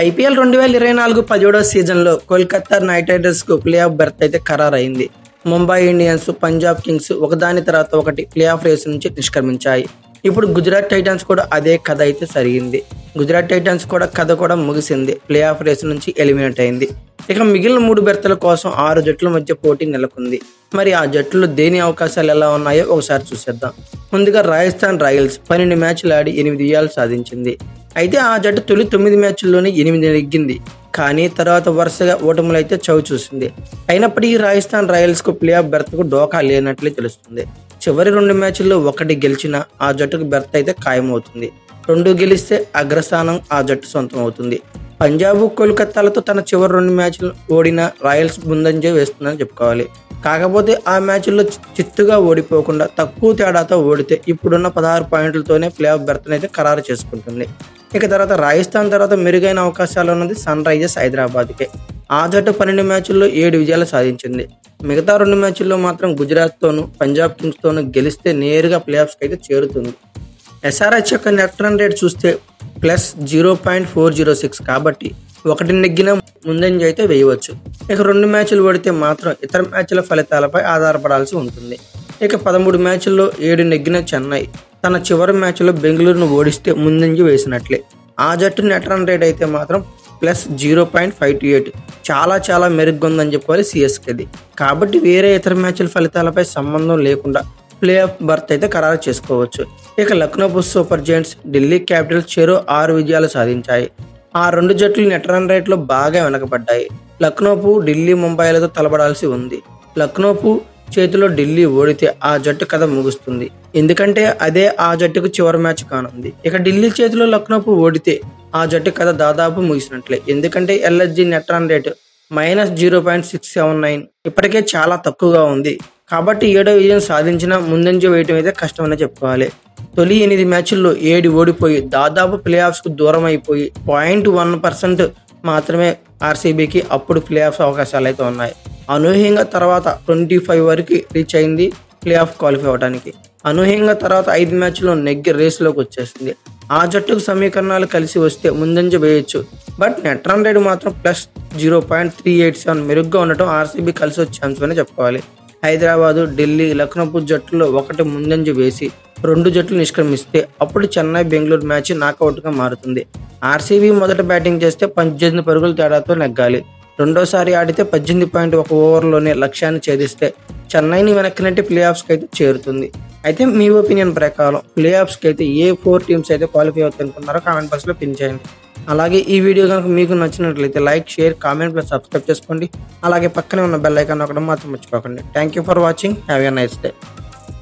IPL 2024 17వ సీజన్లో Kolkata Knight రైడర్స్కు ప్లే ఆఫ్ బెర్త్ అయితే ఖరారైంది. ముంబై ఇండియన్స్, పంజాబ్ కింగ్స్ ఒకదాని తర్వాత ఒకటి ప్లే ఆఫ్ రేస్ నుంచి నిష్క్రమించాయి. ఇప్పుడు గుజరాత్ టైటన్స్ కూడా అదే కథ అయితే జరిగింది. గుజరాత్ టైటన్స్ కూడా కథ కూడా ముగిసింది. ప్లే ఆఫ్ రేస్ నుంచి ఎలిమినేట్ అయింది. ఇక మిగిలిన 3 బెర్తల కోసం 6 జట్ల మధ్య పోటీ నెలకొంది. మరి ఆ జట్లు దేని అవకాశాలు ఎలా ఉన్నాయో ఒకసారి చూసేద్దాం. ముందుగా రాజస్థాన్ రాయల్స్ 12 మ్యాచ్లు ఆడి 8 విజయాలు సాధించింది. అయితే ఆ జట్టు తొలి 9 మ్యాచ్ల్లోనే 8 నెగ్గింది. కానీ తర్వాత వరుసగా ఓటములు అయితే చవి చూసింది. అయినప్పటికీ రాజస్థాన్ రాయల్స్కు ప్లే ఆఫ్ బెర్త్కు డోకా లేనట్లే తెలుస్తుంది. చివరి 2 మ్యాచ్ల్లో 1 గెలిచినా ఆ జట్టుకు బెర్త్ అయితే ఖాయమవుతుంది. 2 గెలిస్తే అగ్రస్థానం ఆ జట్టు సొంతం అవుతుంది. పంజాబ్, కోల్కతాలతో తన చివరి 2 మ్యాచ్లు ఓడిన రాయల్స్ ముందంజ వేస్తుందని చెప్పుకోవాలి. కాకపోతే ఆ మ్యాచ్ల్లో చిత్తుగా ఓడిపోకుండా తక్కువ తేడాతో ఓడితే ఇప్పుడున్న 16 పాయింట్లతోనే ప్లే ఆఫ్ బెర్త్ని అయితే ఖరారు చేసుకుంటుంది. ఇక తర్వాత రాజస్థాన్ తర్వాత మెరుగైన అవకాశాలు ఉన్నది సన్ రైజర్స్ హైదరాబాద్కే. ఆ జట్టు 12 మ్యాచ్ల్లో 7 విజయాలు సాధించింది. మిగతా 2 మ్యాచ్ల్లో మాత్రం గుజరాత్తోనూ, పంజాబ్ కింగ్స్తోనూ గెలిస్తే నేరుగా ప్లే ఆఫ్స్కి అయితే చేరుతుంది. ఎస్ఆర్హెచ్ యొక్క నెట్ రన్ రేట్ చూస్తే +0.406 కాబట్టి 1 నెగ్గిన ముందంజ అయితే వేయవచ్చు. ఇక 2 మ్యాచ్లు ఓడితే మాత్రం ఇతర మ్యాచ్ల ఫలితాలపై ఆధారపడాల్సి ఉంటుంది. ఇక 13 మ్యాచ్ల్లో 7 నెగ్గిన చెన్నై తన చివరి మ్యాచ్లో బెంగళూరును ఓడిస్తే ముందంజ వేసినట్లే. ఆ జట్టు నెట్ రన్ రేట్ అయితే మాత్రం +0.528 చాలా మెరుగ్గా ఉందని చెప్పుకోవాలి సిఎస్కేది. కాబట్టి వేరే ఇతర మ్యాచ్ల ఫలితాలపై సంబంధం లేకుండా ప్లే ఆఫ్ బర్త్ అయితే ఖరారు చేసుకోవచ్చు. ఇక Lucknow super Giants, Delhi Capitals చెరో 6 విజయాలు సాధించాయి. ఆ 2 జట్లు నెట్ రన్ రేట్లో బాగా వెనకబడ్డాయి. లక్నోపు ఢిల్లీ, ముంబైలతో తలపడాల్సి ఉంది. లక్నోపు చేతిలో ఢిల్లీ ఓడితే ఆ జట్టు కథ ముగుస్తుంది. ఎందుకంటే అదే ఆ జట్టుకు చివరి మ్యాచ్ కానుంది. ఇక ఢిల్లీ చేతిలో లక్నోపు ఓడితే ఆ జట్టు కథ దాదాపు ముగిసినట్లే. ఎందుకంటే ఎల్ఎస్జీ నెట్ రన్ రేట్ -0.679 ఇప్పటికే చాలా తక్కువగా ఉంది. కాబట్టి 7వ విజయం సాధించిన ముందంజ వేయటం అయితే కష్టమని చెప్పుకోవాలి. తొలి 8 మ్యాచ్ల్లో 7 ఓడిపోయి దాదాపు ప్లే ఆఫ్స్కు దూరం అయిపోయి 0.1% మాత్రమే ఆర్సీబీకి అప్పుడు ప్లే ఆఫ్స్ అవకాశాలు అయితే ఉన్నాయి. అనూహ్యంగా తర్వాత 25 వరకు రీచ్ అయింది ప్లే ఆఫ్ క్వాలిఫై అవడానికి. అనూహ్యంగా తర్వాత 5 మ్యాచ్ల్లో నెగ్గి రేసులోకి వచ్చేసింది. ఆ జట్టుకు సమీకరణాలు కలిసి వస్తే ముందంజ వేయొచ్చు. బట్ నెట్ రన్ రేట్ మాత్రం +0.387 మెరుగ్గా ఉండటం ఆర్సీబీ కలిసి వచ్చే అంశమని చెప్పుకోవాలి. హైదరాబాదు, ఢిల్లీ, లక్నో జట్టులో 1 ముందంజ వేసి 2 జట్లు నిష్క్రమిస్తే అప్పుడు చెన్నై, బెంగళూరు మ్యాచ్ నాకౌట్గా మారుతుంది. ఆర్సీబీ మొదట బ్యాటింగ్ చేస్తే 18 పరుగుల తేడాతో నెగ్గాలి. రెండోసారి ఆడితే 18.1 ఓవర్లోనే లక్ష్యాన్ని ఛేదిస్తే చెన్నైని వెనక్కి నెట్టి ప్లే ఆఫ్స్కి అయితే చేరుతుంది. అయితే మీ ఒపీనియన్ ప్రకారం ప్లే ఆఫ్స్కి అయితే ఏ 4 టీమ్స్ అయితే క్వాలిఫై అవుతాయి అనుకున్నారో కామెంట్ బాక్స్లో పిన్ చేయండి. అలాగే ఈ వీడియో కనుక మీకు నచ్చినట్లయితే like, share, comment plus subscribe చేసుకోండి. అలాగే పక్కనే ఉన్న బెల్ ఐకాన్ నొక్కడం మాత్రం మర్చిపోకండి. Thank you for watching. Have a nice day.